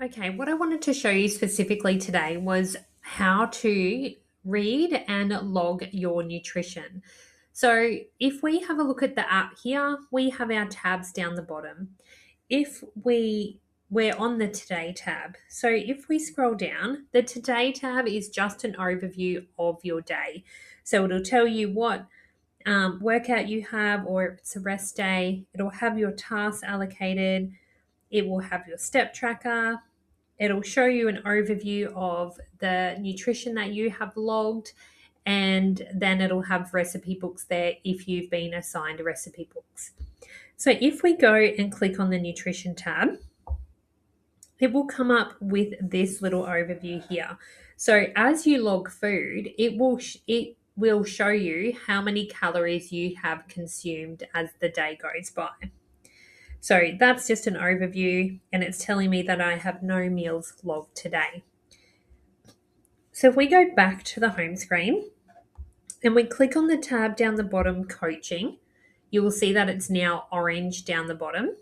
Okay, what I wanted to show you specifically today was how to read and log your nutrition. So, if we have a look at the app here, we have our tabs down the bottom. If we're on the Today tab. So, if we scroll down, the Today tab is just an overview of your day. So, it'll tell you what workout you have, or if it's a rest day, it'll have your tasks allocated, it will have your step tracker. It'll show you an overview of the nutrition that you have logged, and then it'll have recipe books there if you've been assigned recipe books. So if we go and click on the nutrition tab, it will come up with this little overview here. So as you log food, it will show you how many calories you have consumed as the day goes by. So that's just an overview, and it's telling me that I have no meals logged today. So if we go back to the home screen and we click on the tab down the bottom, coaching, you will see that it's now orange down the bottom.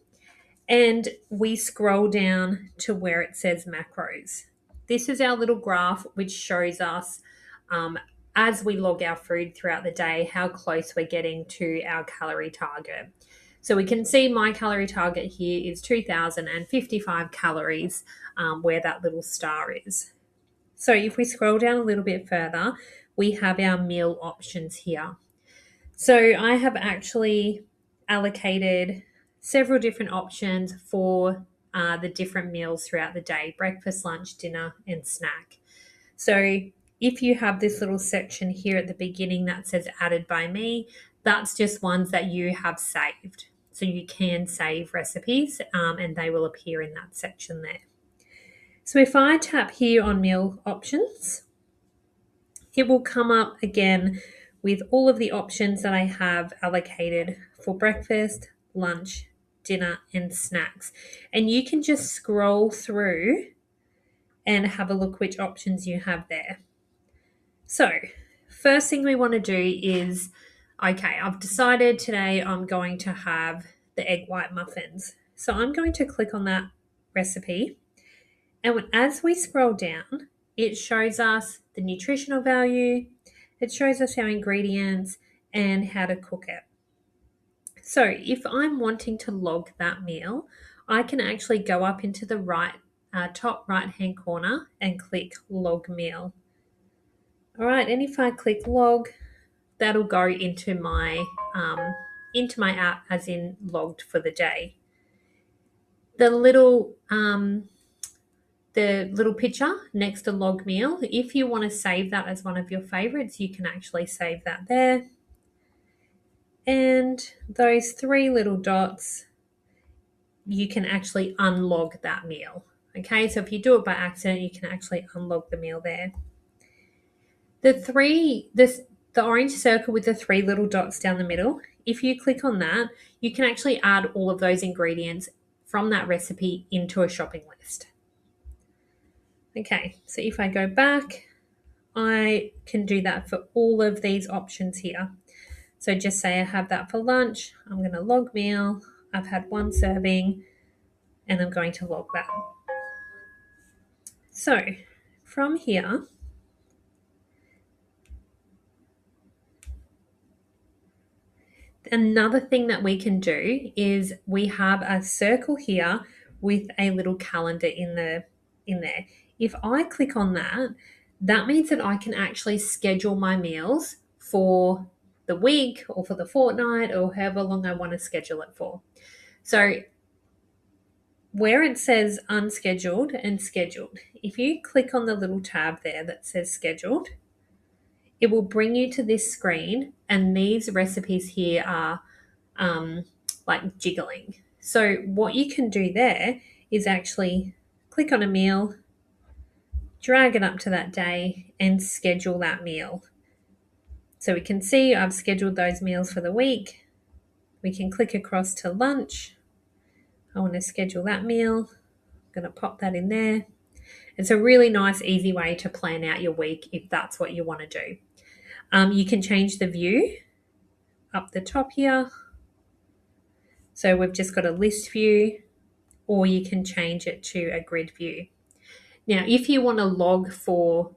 And we scroll down to where it says macros. This is our little graph which shows us as we log our food throughout the day how close we're getting to our calorie target. So we can see my calorie target here is 2,055 calories, where that little star is. So if we scroll down a little bit further, we have our meal options here. So I have actually allocated several different options for the different meals throughout the day: breakfast, lunch, dinner, and snack. So if you have this little section here at the beginning that says added by me, that's just ones that you have saved. So you can save recipes and they will appear in that section there. So if I tap here on meal options, it will come up again with all of the options that I have allocated for breakfast, lunch, dinner, and snacks. And you can just scroll through and have a look which options you have there. So, first thing we want to do is, okay, I've decided today I'm going to have the egg white muffins. So I'm going to click on that recipe. And as we scroll down, it shows us the nutritional value, it shows us our ingredients, and how to cook it. So if I'm wanting to log that meal, I can actually go up into the top right hand corner and click log meal. All right, and if I click log, that'll go into my app as in logged for the day. The little picture next to log meal, if you want to save that as one of your favorites, you can actually save that there. And those three little dots, you can actually unlog that meal. Okay, so if you do it by accident, you can actually unlog the meal there. The orange circle with the three little dots down the middle, if you click on that, you can actually add all of those ingredients from that recipe into a shopping list. Okay, so if I go back, I can do that for all of these options here. So just say I have that for lunch, I'm going to log meal, I've had one serving, and I'm going to log that. So from here, another thing that we can do is we have a circle here with a little calendar in there. If I click on that, that means that I can actually schedule my meals for the week or for the fortnight or however long I want to schedule it for. So where it says unscheduled and scheduled, if you click on the little tab there that says scheduled, it will bring you to this screen, and these recipes here are like jiggling. So what you can do there is actually click on a meal, drag it up to that day, and schedule that meal. So we can see I've scheduled those meals for the week. We can click across to lunch. I want to schedule that meal. I'm going to pop that in there. It's a really nice, easy way to plan out your week if that's what you want to do. You can change the view up the top here. So we've just got a list view. or you can change it to a grid view. Now, if you want to log for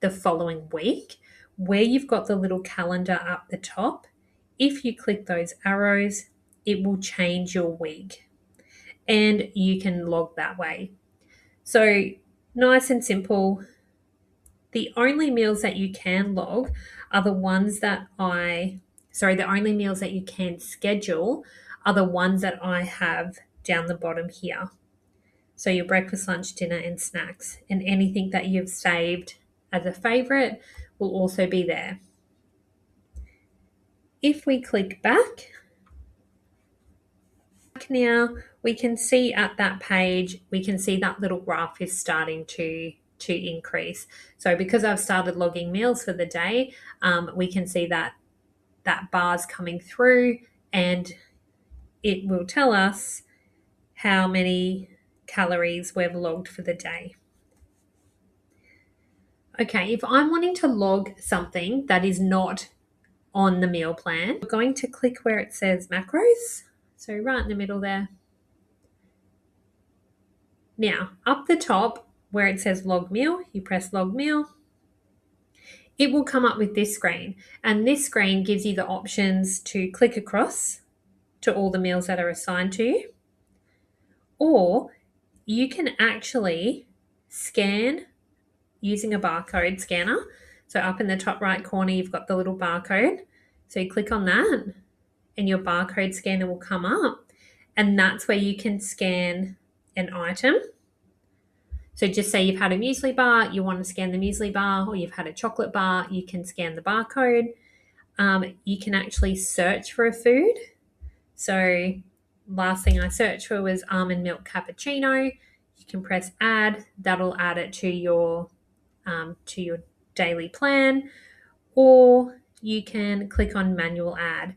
the following week, where you've got the little calendar up the top, if you click those arrows, it will change your week and you can log that way. So nice and simple. The only meals that you can log are the ones that the only meals that you can schedule are the ones that I have down the bottom here. So your breakfast, lunch, dinner, and snacks, and anything that you've saved as a favorite will also be there. If we click back now, we can see at that page, we can see that little graph is starting to increase. So because I've started logging meals for the day, we can see that bar's coming through, and it will tell us how many calories we've logged for the day. Okay, if I'm wanting to log something that is not on the meal plan, we're going to click where it says macros. So right in the middle there. Now, up the top where it says log meal, you press log meal. It will come up with this screen, and this screen gives you the options to click across to all the meals that are assigned to you, or you can actually scan using a barcode scanner. So up in the top right corner, you've got the little barcode. So you click on that and your barcode scanner will come up, and that's where you can scan an item. So just say you've had a muesli bar, you want to scan the muesli bar, or you've had a chocolate bar, you can scan the barcode. You can actually search for a food. So last thing I searched for was almond milk cappuccino. You can press add. That'll add it to your daily plan, or you can click on manual add,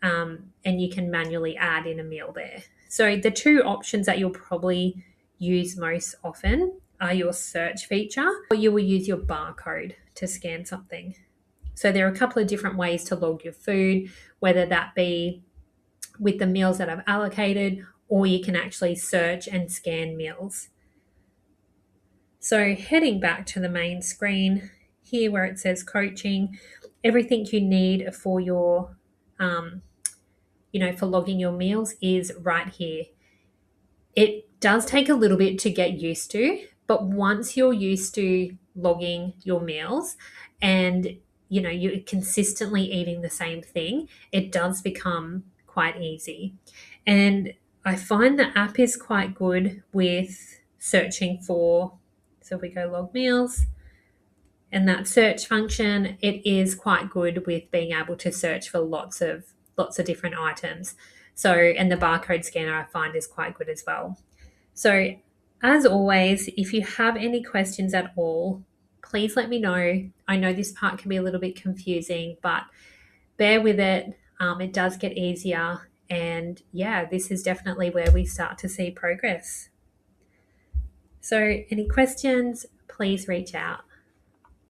and you can manually add in a meal there. So the two options that you'll probably use most often are your search feature, or you will use your barcode to scan something. So there are a couple of different ways to log your food, whether that be with the meals that I've allocated, or you can actually search and scan meals. So heading back to the main screen here where it says coaching, everything you need for your, for logging your meals is right here. It does take a little bit to get used to, but once you're used to logging your meals and you're consistently eating the same thing, it does become quite easy. And I find the app is quite good with searching for, so if we go log meals and that search function, it is quite good with being able to search for lots of different items. So, and the barcode scanner I find is quite good as well. So as always, if you have any questions at all, please let me know. I know this part can be a little bit confusing, but bear with it. It does get easier. And yeah, this is definitely where we start to see progress. So any questions, please reach out.